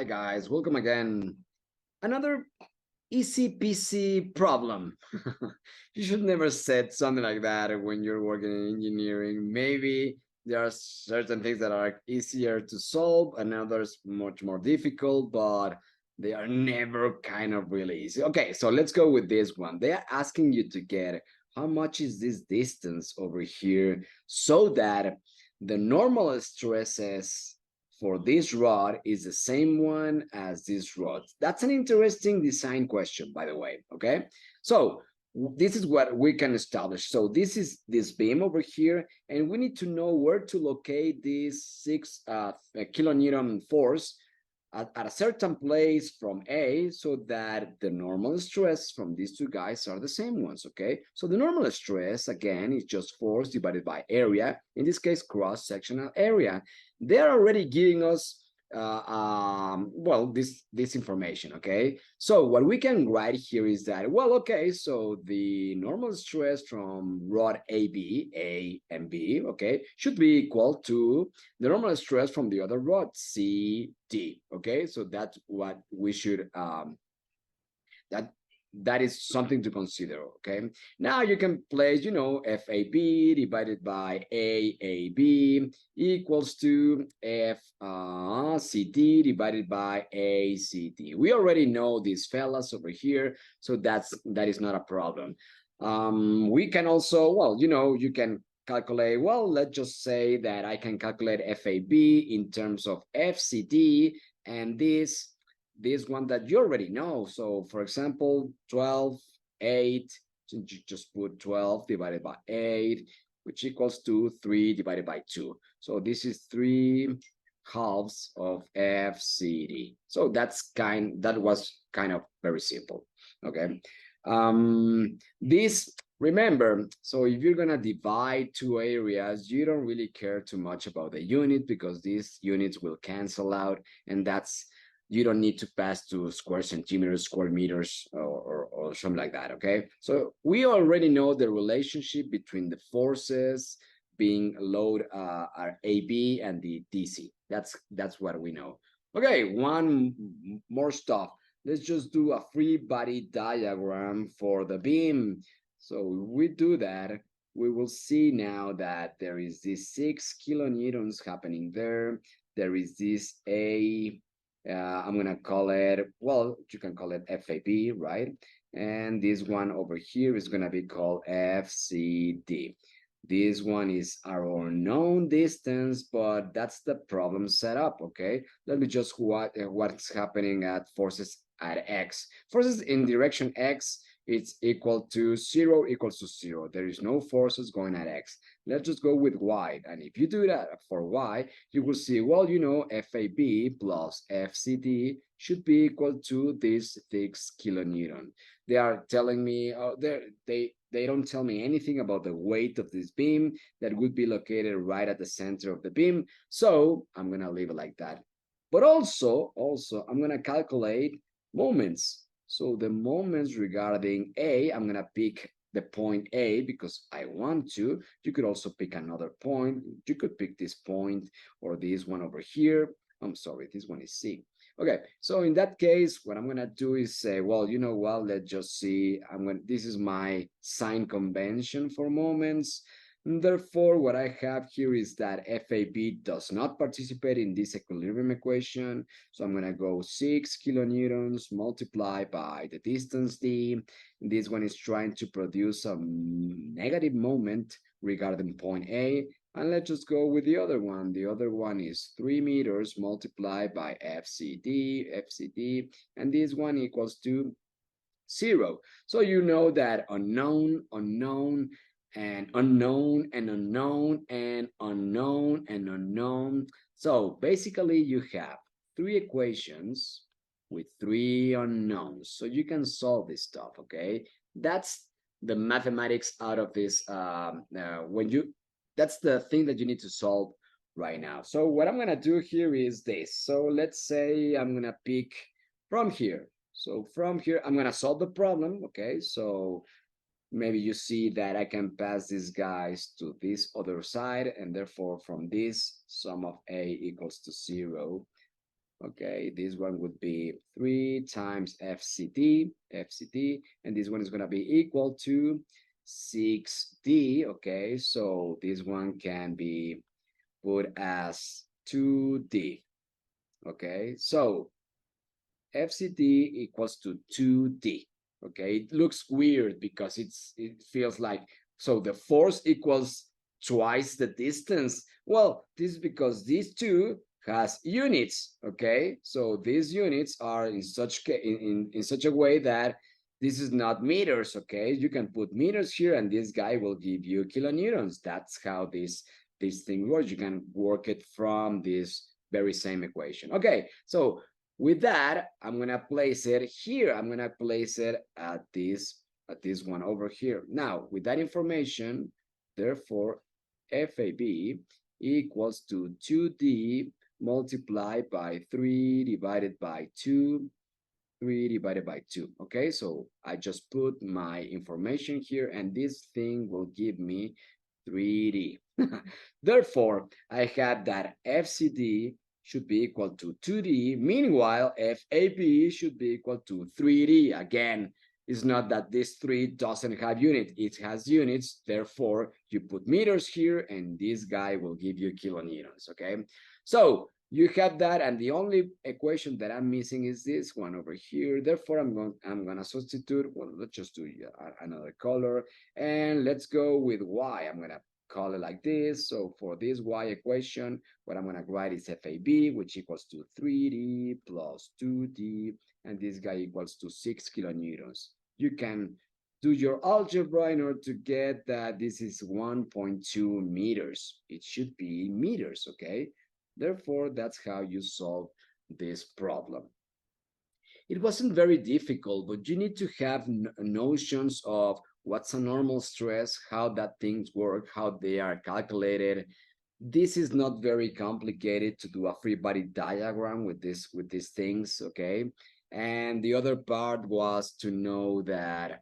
guys, welcome again. Another easy peasy problem. You should never said something like that when you're working in engineering. Maybe there are certain things that are easier to solve and others much more difficult, but they are never kind of really easy. Okay, so let's go with this one. They are asking you to get how much is this distance over here so that the normal stresses for this rod is the same one as this rod. That's an interesting design question, by the way, okay? So this is what we can establish. So this is this beam over here, and we need to know where to locate this 6 kilonewton force at a certain place from A so that the normal stress from these two guys are the same ones, okay? So the normal stress, again, is just force divided by area, in this case, cross-sectional area. They're already giving us well, this information, okay? So what we can write here is that, well, okay, so the normal stress from rod AB, A and B, okay, should be equal to the normal stress from the other rod, CD, okay? So that's what we should, that that is something to consider, okay? Now you can place, FAB divided by AAB equals to FCD divided by ACD. We already know these fellas over here, so that is not a problem. We can also, well, you can calculate, well, let's just say that I can calculate FAB in terms of FCD and this one that you already know. So for example, 12, 8, you just put 12 divided by 8, which equals to 3 divided by 2. So this is 3 halves of FCD. So that was kind of very simple. Okay. This, remember, so if you're gonna divide two areas, you don't really care too much about the unit because these units will cancel out, and you don't need to pass to square centimeters, square meters, or something like that, okay? So we already know the relationship between the forces being load are AB and the DC. That's what we know. Okay, one more stuff. Let's just do a free body diagram for the beam. So we do that, we will see now that there is this 6 kilonewtons happening there. There is this I'm going to call it, well, you can call it FAB, right? And this one over here is going to be called FCD. This one is our unknown distance, but that's the problem set up, okay? Let me just what's happening at forces at X. Forces in direction X, it's equal to 0 equals to 0. There is no forces going at X. Let's just go with Y. And if you do that for Y, you will see, well, FAB plus FCD should be equal to this 6 kilonewton. They are telling me, they don't tell me anything about the weight of this beam that would be located right at the center of the beam. So I'm going to leave it like that. But also, I'm going to calculate moments. So the moments regarding A, I'm going to pick the point A because I want to. You could also pick another point. You could pick this point or this one over here. I'm sorry, this one is C. Okay, so in that case, what I'm going to do is say, well, you know what, let's just see. This is my sign convention for moments. And therefore, what I have here is that FAB does not participate in this equilibrium equation. So I'm going to go 6 kilonewtons multiplied by the distance d. And this one is trying to produce a negative moment regarding point A. And let's just go with the other one. The other one is 3 meters multiplied by FCD, and this one equals to 0. So you know that unknown, unknown, and unknown, and unknown, and unknown, and unknown. So basically you have 3 equations with 3 unknowns. So you can solve this stuff, okay? That's the mathematics out of this, that's the thing that you need to solve right now. So what I'm gonna do here is this. So let's say I'm gonna pick from here. So from here, I'm gonna solve the problem, okay? So maybe you see that I can pass these guys to this other side, and therefore from this, sum of A equals to 0. Okay, this one would be 3 times FCT, and this one is going to be equal to 6D. Okay, so this one can be put as 2D. Okay, so FCT equals to 2D. Okay, it looks weird because it feels like, so the force equals twice the distance. Well, this is because these two has units. Okay, so these units are in such a way that this is not meters. Okay, you can put meters here and this guy will give you kilonewtons. That's how this thing works. You can work it from this very same equation. Okay, so with that, I'm gonna place it here. I'm gonna place it at this one over here. Now, with that information, therefore, FAB equals to 2D multiplied by 3 divided by 2, 3 divided by 2. Okay, so I just put my information here, and this thing will give me 3D. Therefore, I had that FCD should be equal to 2D. Meanwhile, FAB should be equal to 3D. Again, it's not that this 3 doesn't have unit. It has units. Therefore, you put meters here, and this guy will give you kilonewtons. Okay, so you have that, and the only equation that I'm missing is this one over here. Therefore, I'm gonna substitute. Well, let's just do another color, and let's go with y. I'm gonna call it like this. So for this y equation, what I'm gonna write is FAB, which equals to 3D plus 2D, and this guy equals to 6 kilonewtons. You can do your algebra in order to get that this is 1.2 meters. It should be meters, okay? Therefore, that's how you solve this problem. It wasn't very difficult, but you need to have notions of what's a normal stress, how that things work, how they are calculated. This is not very complicated to do a free body diagram with these things, okay? And the other part was to know that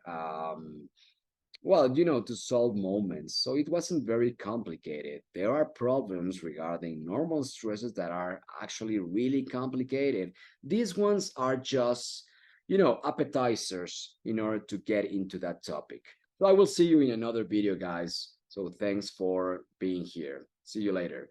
well, to solve moments. So it wasn't very complicated. There are problems regarding normal stresses that are actually really complicated. These ones are just, appetizers in order to get into that topic. So I will see you in another video, guys. So thanks for being here. See you later.